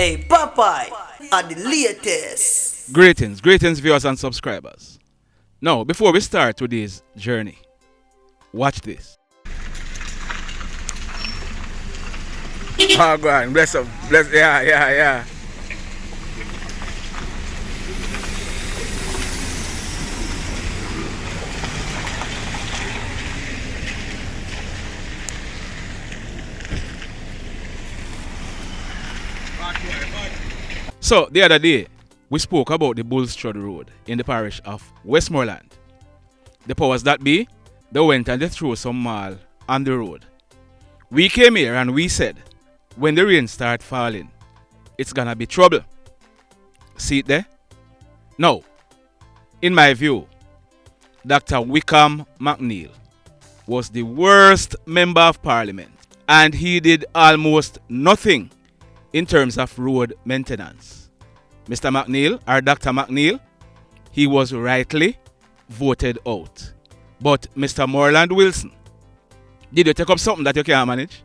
Hey, Popeye are the latest. Greetings viewers and subscribers. Now, before we start today's journey, watch this. Oh, God, bless up. Bless, yeah. So, the other day, we spoke about the Bulstrode Road in the parish of Westmoreland. The powers that be, they went and they threw some mall on the road. We came here and we said, when the rain start falling, it's gonna be trouble. See it there? Now, in my view, Dr. Wickham McNeil was the worst member of parliament, and he did almost nothing in terms of road maintenance. Mr. McNeil, or Dr. McNeil, he was rightly voted out. But Mr. Moreland Wilson, did you take up something that you can't manage?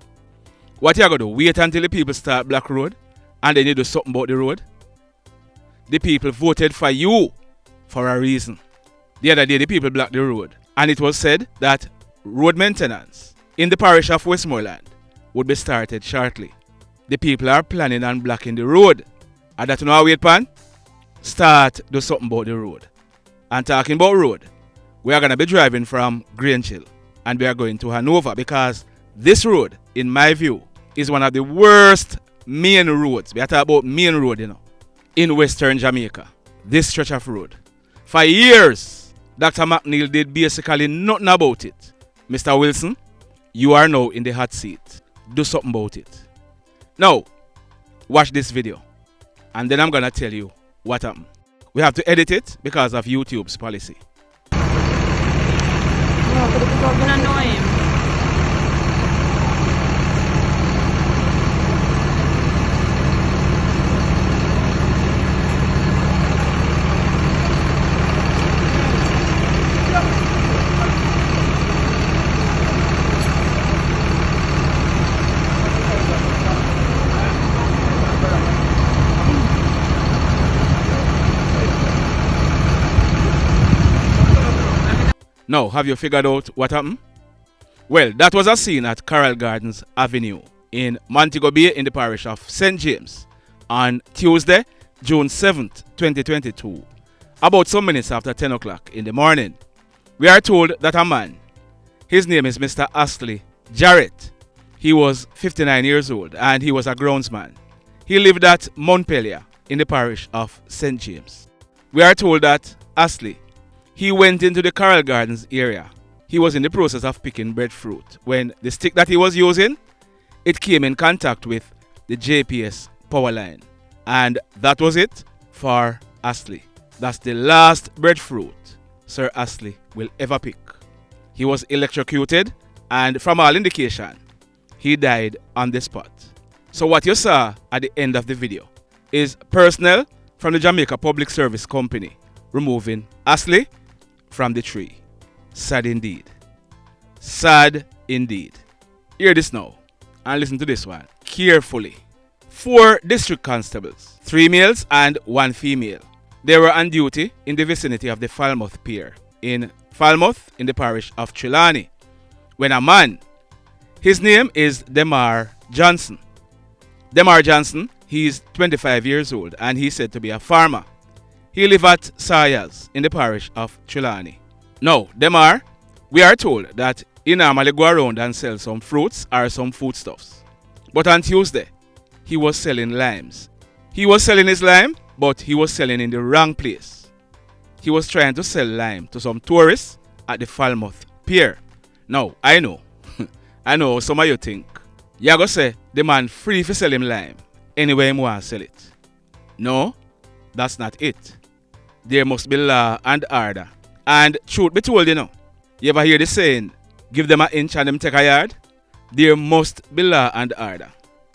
What you going to do? Wait until the people start block road and then you do something about the road? The people voted for you for a reason. The other day the people blocked the road and it was said that road maintenance in the parish of Westmoreland would be started shortly. The people are planning on blocking the road. And that you know how wait pan? Start do something about the road. And talking about road, we are going to be driving from Grangehill and we are going to Hanover because this road, in my view, is one of the worst main roads. We are talking about main road, in Western Jamaica. This stretch of road. For years, Dr. McNeil did basically nothing about it. Mr. Wilson, you are now in the hot seat. Do something about it. Now, watch this video. And then I'm going to tell you what happened. We have to edit it because of YouTube's policy. No, but it's not going to annoy him. Now, have you figured out what happened? Well, that was a scene at Carroll Gardens Avenue in Montego Bay in the parish of St. James on Tuesday, June 7th, 2022, about some minutes after 10 o'clock in the morning. We are told that a man, his name is Mr. Astley Jarrett. He was 59 years old and he was a groundsman. He lived at Montpelier in the parish of St. James. We are told that Astley, he went into the Carroll Gardens area. He was in the process of picking breadfruit when the stick that he was using, it came in contact with the JPS power line. And that was it for Astley. That's the last breadfruit Sir Astley will ever pick. He was electrocuted and from all indication, he died on the spot. So what you saw at the end of the video is personnel from the Jamaica Public Service Company removing Astley from the tree. Sad indeed. Sad indeed. Hear this now and listen to this one carefully. 4 district constables, 3 males and 1 female. They were on duty in the vicinity of the Falmouth Pier in Falmouth in the parish of Trelawney when a man, his name is Demar Johnson. Demar Johnson, he's 25 years old and he's said to be a farmer. He lives at Sawyers in the parish of Trelawney. Now, Demar, we are told that he normally go around and sell some fruits or some foodstuffs. But on Tuesday, he was selling limes. He was selling his lime, but he was selling in the wrong place. He was trying to sell lime to some tourists at the Falmouth Pier. Now, I know some of you think, you go say the man free for sell him lime anywhere he want to sell it. No, that's not it. There must be law and order. And truth be told, you ever hear the saying, give them an inch and them take a yard? There must be law and order.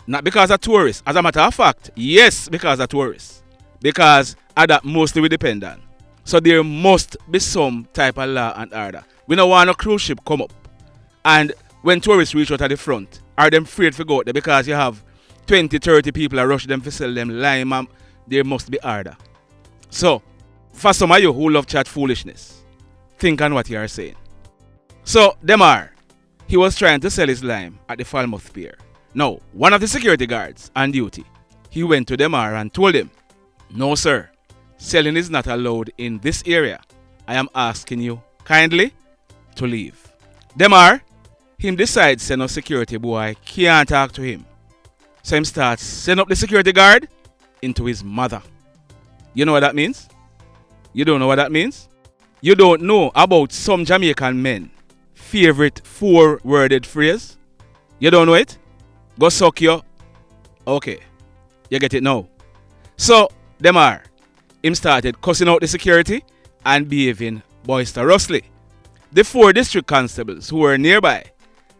Not because of tourists. As a matter of fact, yes, because of tourists. Because of that mostly we depend on. So there must be some type of law and order. We don't want a cruise ship come up. And when tourists reach out at the front, are them afraid to go out there because you have 20, 30 people are rushing them to sell them lime, and there must be order. So, for some of you who love chat foolishness, think on what you are saying. So, he was trying to sell his lime at the Falmouth Pier. Now, one of the security guards on duty, he went to Demar and told him, "No sir, selling is not allowed in this area. I am asking you kindly to leave." Demar, him decide send a security boy can't talk to him. So him starts send up the security guard into his mother. You know what that means? You don't know what that means? You don't know about some Jamaican men favorite 4-worded phrase? You don't know it? Go suck your... Okay, you get it now. So, him started cussing out the security and behaving boisterously. The 4 district constables who were nearby,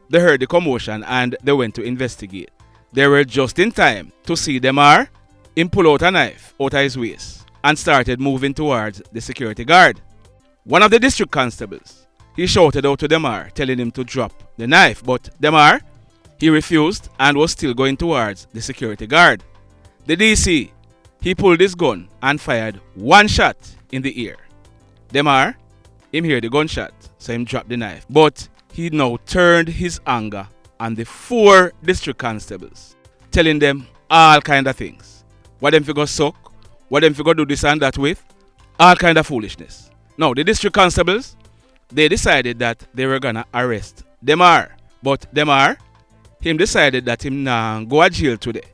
they heard the commotion and they went to investigate. They were just in time to see him pull out a knife out of his waist and started moving towards the security guard. One of the district constables, he shouted out to Demar, telling him to drop the knife, but Demar, he refused and was still going towards the security guard. The DC, he pulled his gun and fired 1 shot in the air. Demar, him hear the gunshot, so him dropped the knife. But he now turned his anger on the 4 district constables, telling them all kind of things. What them fi go suck, what them fi go do this and that with, all kind of foolishness. Now, the district constables, they decided that they were gonna arrest Demar. But Demar, him decided that him nah go to jail today.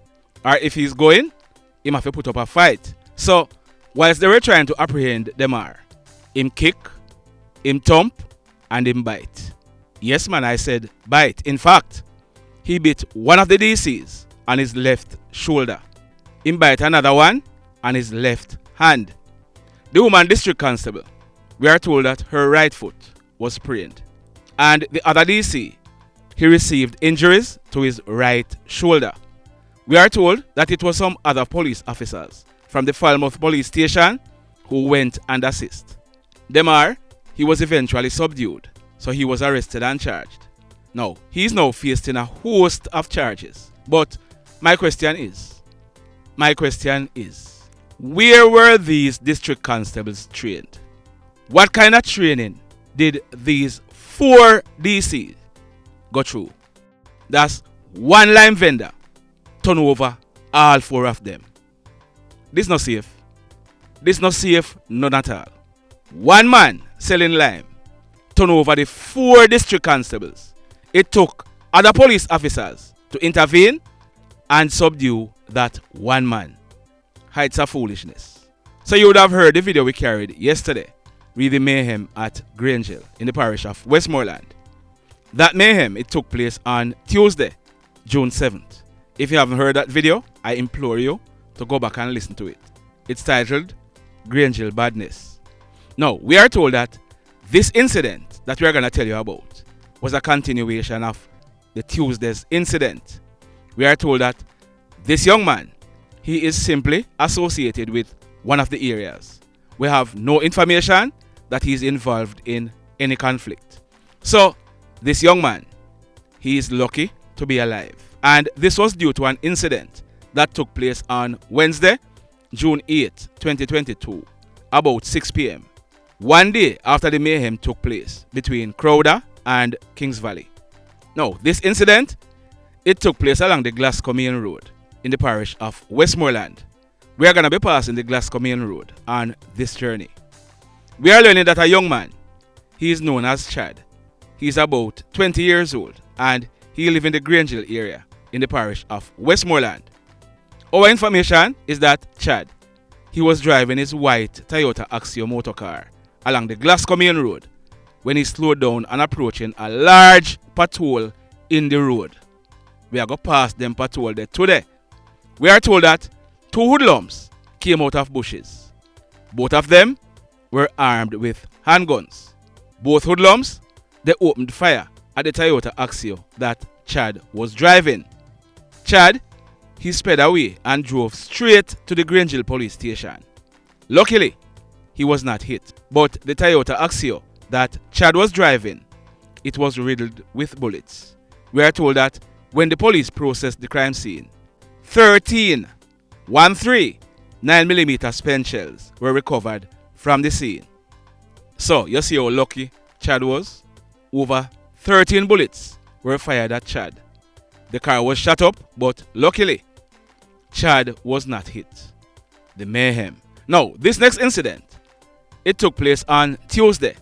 Or if he's going, him have to put up a fight. So, whilst they were trying to apprehend Demar, him kick, him thump, and him bite. Yes man, I said bite. In fact, he bit one of the DCs on his left shoulder. Him bite another one on his left hand. The woman district constable, we are told that her right foot was sprained. And the other DC, he received injuries to his right shoulder. We are told that it was some other police officers from the Falmouth police station who went and assist. Demar, he was eventually subdued, so he was arrested and charged. Now, he's now facing a host of charges. But my question is, where were these district constables trained? What kind of training did these 4 DCs go through? That's 1 lime vendor turn over all 4 of them. This not safe. This not safe, none at all. 1 man selling lime turn over the 4 district constables. It took other police officers to intervene and subdue that 1 man. Heights of foolishness. So you would have heard the video we carried yesterday with the mayhem at Grangel in the parish of Westmoreland. That mayhem, it took place on Tuesday, June 7th. If you haven't heard that video, I implore you to go back and listen to it. It's titled Grangel Badness. Now, we are told that this incident that we are going to tell you about was a continuation of the Tuesday's incident. We are told that this young man, he is simply associated with one of the areas. We have no information that he is involved in any conflict. So, this young man, he is lucky to be alive. And this was due to an incident that took place on Wednesday, June 8, 2022, about 6 p.m. One day after the mayhem took place between Crowder and Kings Valley. Now, this incident, it took place along the Glasgow Main Road in the parish of Westmoreland. We are going to be passing the Glasgow Main Road on this journey. We are learning that a young man, he is known as Chad. He is about 20 years old and he lives in the Grangel area in the parish of Westmoreland. Our information is that Chad, he was driving his white Toyota Axio motor car along the Glasgow Main Road when he slowed down and approaching a large patrol in the road. We are going to pass them patrol there today. We are told that 2 hoodlums came out of bushes. Both of them were armed with handguns. Both hoodlums, they opened fire at the Toyota Axio that Chad was driving. Chad, he sped away and drove straight to the Grangel police station. Luckily, he was not hit, but the Toyota Axio that Chad was driving, it was riddled with bullets. We are told that when the police processed the crime scene, 13 9mm spent shells were recovered from the scene. So, you see how lucky Chad was? Over 13 bullets were fired at Chad. The car was shot up, but luckily, Chad was not hit. The mayhem. Now, this next incident, it took place on Tuesday,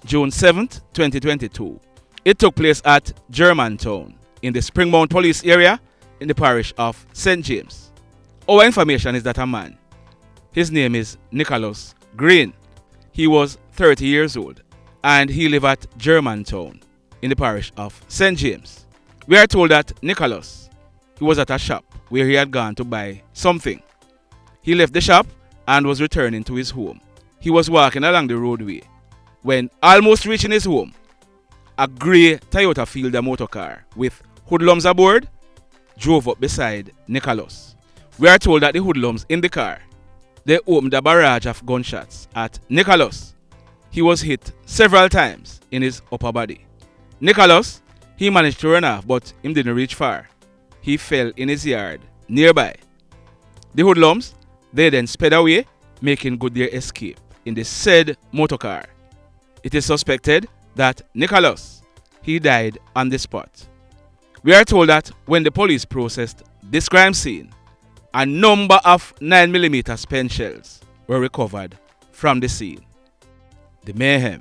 June 7th, 2022. It took place at Germantown in the Springmount Police area in the parish of St. James. Our information is that a man, his name is Nicholas Green. He was 30 years old and he lived at Germantown in the parish of St. James. We are told that Nicholas, he was at a shop where he had gone to buy something. He left the shop and was returning to his home. He was walking along the roadway when, almost reaching his home, a grey Toyota Fielder motor car with hoodlums aboard drove up beside Nicholas. We are told that the hoodlums in the car, they opened a barrage of gunshots at Nicholas. He was hit several times in his upper body. Nicholas, he managed to run off, but him didn't reach far. He fell in his yard nearby. The hoodlums, they then sped away, making good their escape in the said motor car. It is suspected that Nicholas, he died on the spot. We are told that when the police processed this crime scene, a number of 9mm spent shells were recovered from the scene. The mayhem.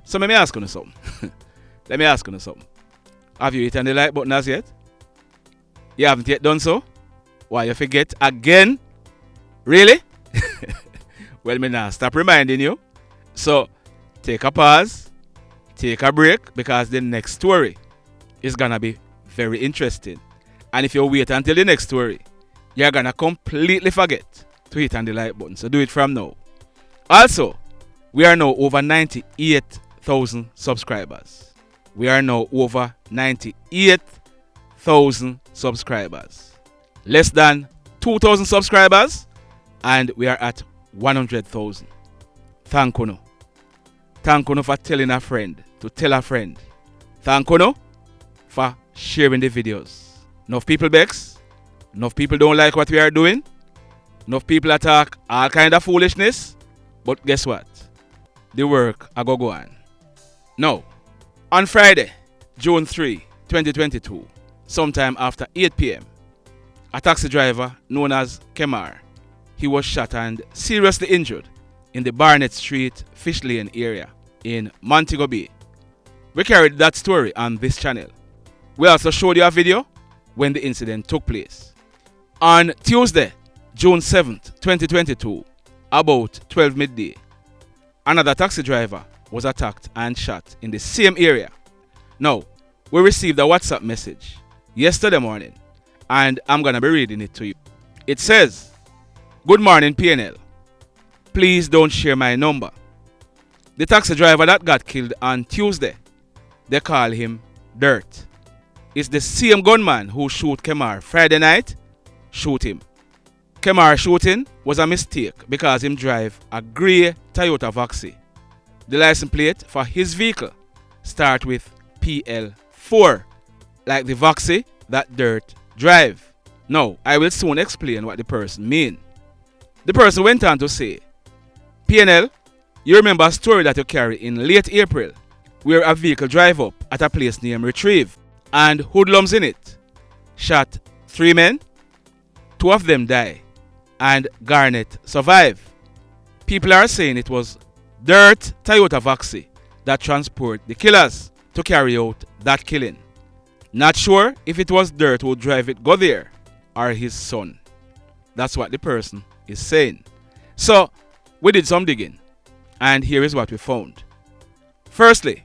So let me ask you something. Let me ask you something. Have you hit on the like button as yet? You haven't yet done so? Why you forget again? Really? Well, me now stop reminding you. So, take a pause, take a break, because the next story is gonna be very interesting. And if you wait until the next story, you're gonna completely forget to hit on the like button. So do it from now. Also, we are now over 98,000 subscribers. We are now over 98,000 subscribers. Less than 2,000 subscribers, and we are at 100,000. Thank you. Thank you for telling a friend to tell a friend. Thank you for sharing the videos. Enough people begs. Enough people don't like what we are doing. Enough people attack all kind of foolishness. But guess what? The work I go on. Now, on Friday, June 3, 2022, sometime after 8 p.m., a taxi driver known as Kemar, he was shot and seriously injured in the Barnett Street, Fish Lane area in Montego Bay. We carried that story on this channel. We also showed you a video when the incident took place. On Tuesday, June 7th, 2022, about 12 midday, another taxi driver was attacked and shot in the same area. Now, we received a WhatsApp message yesterday morning, and I'm going to be reading it to you. It says, "Good morning, PNL. Please don't share my number. The taxi driver that got killed on Tuesday, they call him Dirt. It's the same gunman who shoot Kemar Friday night, shoot him. Kemar shooting was a mistake because him drive a grey Toyota Voxy. The license plate for his vehicle start with PL4, like the Voxy that Dirt drive. Now, I will soon explain what the person mean. The person went on to say, PNL, you remember a story that you carry in late April where a vehicle drive up at a place named Retrieve and hoodlums in it shot 3 men, 2 of them die and Garnet survive. People are saying it was Dirt Toyota Voxy that transport the killers to carry out that killing. Not sure if it was Dirt who drive it go there or his son. That's what the person is saying. So, we did some digging, and here is what we found. Firstly,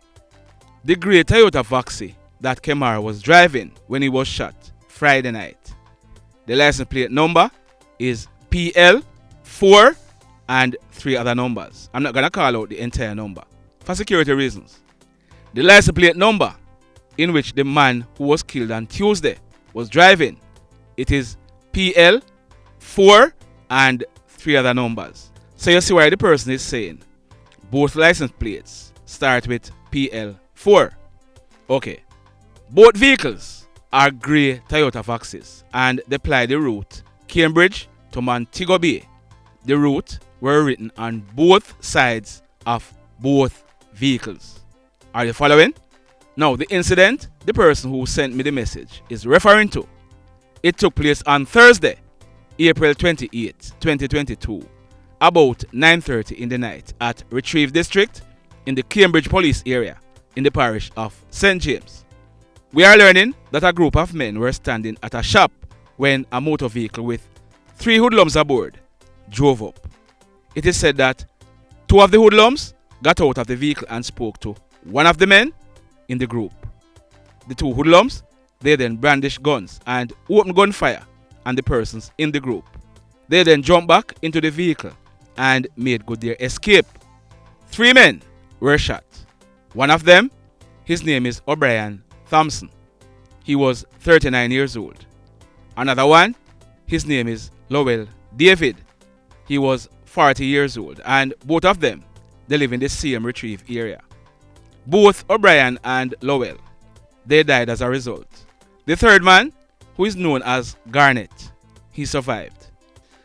the grey Toyota Voxy that Kemar was driving when he was shot Friday night. The license plate number is PL4 and 3 other numbers. I'm not going to call out the entire number for security reasons. The license plate number in which the man who was killed on Tuesday was driving, it is PL4 and 3 other numbers. So you see why the person is saying both license plates start with PL4. Okay. Both vehicles are grey Toyota Foxes and they ply the route Cambridge to Montego Bay. The route were written on both sides of both vehicles. Are you following? Now, the incident the person who sent me the message is referring to, it took place on Thursday, April 28, 2022, about 9:30 in the night at Retrieve District in the Cambridge Police area in the parish of St. James. We are learning that a group of men were standing at a shop when a motor vehicle with 3 hoodlums aboard drove up. It is said that 2 of the hoodlums got out of the vehicle and spoke to one of the men in the group. The 2 hoodlums, they then brandished guns and opened gunfire on the persons in the group. They then jumped back into the vehicle and made good their escape. 3 men were shot. One of them, his name is O'Brien Thompson. He was 39 years old. Another one, his name is Lowell David. He was 40 years old, and both of them, they live in the same Retrieve area. Both O'Brien and Lowell, they died as a result. The third man, who is known as Garnett, he survived.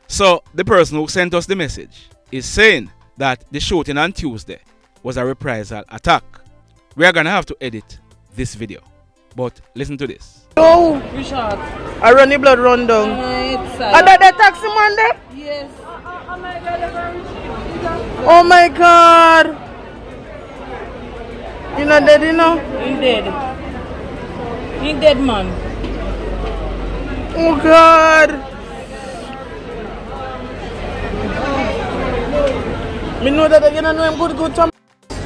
So the person who sent us the message is saying that the shooting on Tuesday was a reprisal attack. We are going to have to edit this video, but listen to this. Yo, We shot. I run the blood run down. And that the taxi man there? Yes. Oh my God. You not dead, you know? He dead. He dead, man. Oh God. Me know that you don't know him good time. How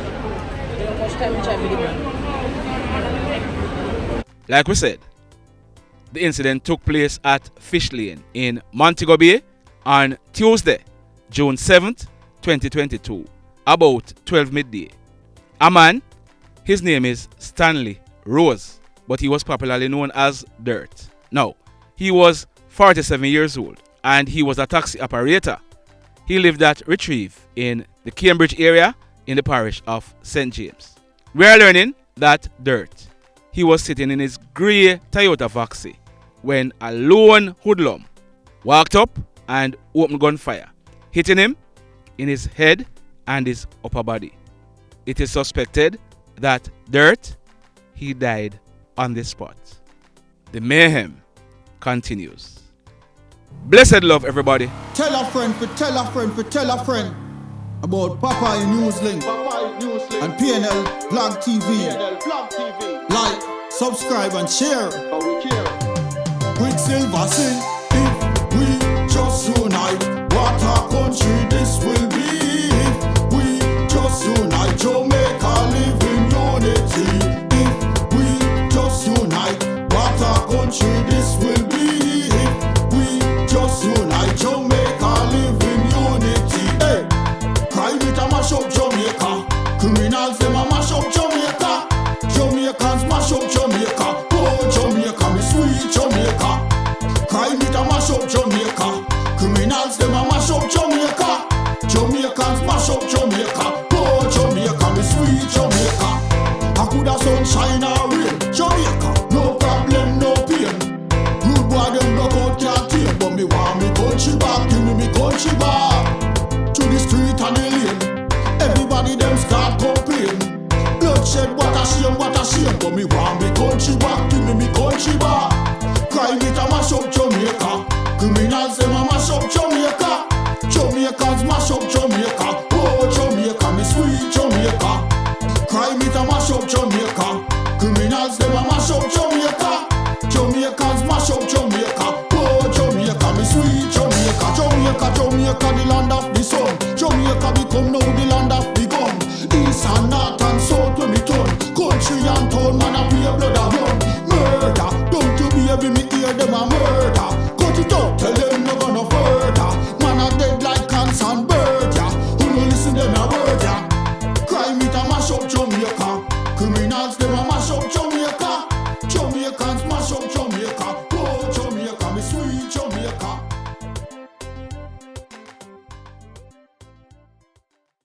much time you try to give him? Like we said, the incident took place at Fish Lane in Montego Bay on Tuesday, June 7th, 2022, about 12 midday. A man, his name is Stanley Rose, but he was popularly known as Dirt. Now, he was 47 years old and he was a taxi operator. He lived at Retrieve in the Cambridge area in the parish of St. James. We are learning that Dirt, he was sitting in his grey Toyota Foxy when a lone hoodlum walked up and opened gunfire, hitting him in his head and his upper body. It is suspected that Dirt, he died on the spot. The mayhem continues. Blessed love, everybody. Tell a friend for tell a friend for tell a friend about Papa Newslink and PNL Blog TV. Like, subscribe and share. Quicksilver sing, if we just unite, what a country this will be. If we just unite, Jamaica live in unity. If we just unite, what a country this will be. If we just unite, Jamaica live in unity. Hey, crime it a mash up Jamaica. Criminals them a mash up Jamaica. Jamaicans mash up Jamaica. Oh Jamaica, me sweet Jamaica. Crime it a mash up Jamaica. Criminals them a mash up Jamaica. Jamaicans mash up Jamaica. Oh Jamaica, me sweet Jamaica. I coulda sunshine or rain. Jamaica, no problem, no pain. Rude boy them knock out can't tame, but me want me country back. Give me country back. To the street and the lane, everybody them start complain. Bloodshed, what a shame, but me want me